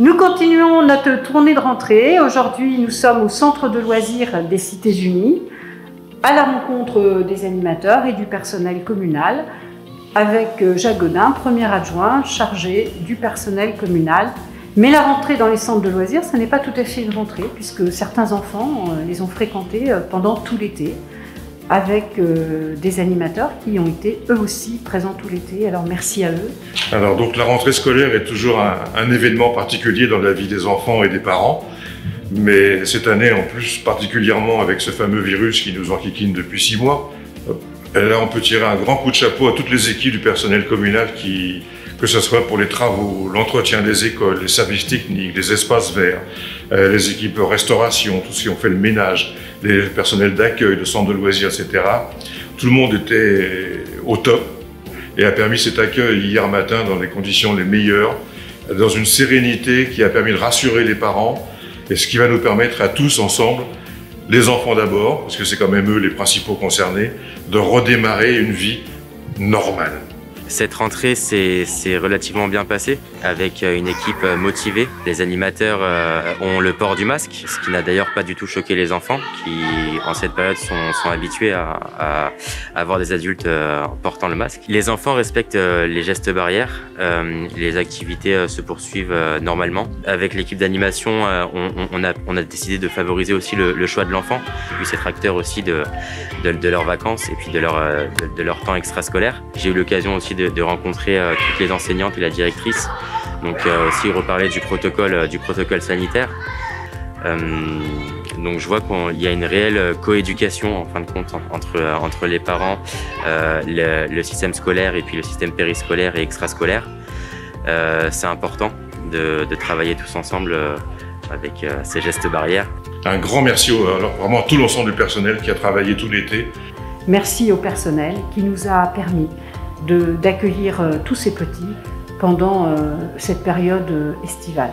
Nous continuons notre tournée de rentrée. Aujourd'hui, nous sommes au centre de loisirs des Cités-Unies, à la rencontre des animateurs et du personnel communal, avec Jacques Godin, premier adjoint chargé du personnel communal. Mais la rentrée dans les centres de loisirs, ce n'est pas tout à fait une rentrée, puisque certains enfants les ont fréquentés pendant tout l'été, avec des animateurs qui ont été eux aussi présents tout l'été. Alors merci à eux. Alors donc la rentrée scolaire est toujours un événement particulier dans la vie des enfants et des parents, mais cette année en plus particulièrement avec ce fameux virus qui nous enquiquine depuis 6 mois, là on peut tirer un grand coup de chapeau à toutes les équipes du personnel communal que ce soit pour les travaux, l'entretien des écoles, les services techniques, les espaces verts, les équipes restauration, tous ceux qui ont fait le ménage, les personnels d'accueil, de centres de loisirs, etc. Tout le monde était au top et a permis cet accueil hier matin dans les conditions les meilleures, dans une sérénité qui a permis de rassurer les parents et ce qui va nous permettre à tous ensemble, les enfants d'abord, parce que c'est quand même eux les principaux concernés, de redémarrer une vie normale. Cette rentrée s'est relativement bien passée avec une équipe motivée. Les animateurs ont le port du masque, ce qui n'a d'ailleurs pas du tout choqué les enfants qui, en cette période, sont habitués à avoir des adultes portant le masque. Les enfants respectent les gestes barrières, les activités se poursuivent normalement. Avec l'équipe d'animation, on a décidé de favoriser aussi le choix de l'enfant, qui puisse être acteur aussi de leurs vacances et puis de leur temps extrascolaire. J'ai eu l'occasion aussi de rencontrer toutes les enseignantes et la directrice, donc aussi reparler du protocole sanitaire. Donc je vois qu'il y a une réelle coéducation en fin de compte entre les parents, le système scolaire et puis le système périscolaire et extrascolaire. C'est important de travailler tous ensemble avec ces gestes barrières. Un grand merci vraiment à tout l'ensemble du personnel qui a travaillé tout l'été. Merci au personnel qui nous a permis d'accueillir tous ces petits pendant cette période estivale.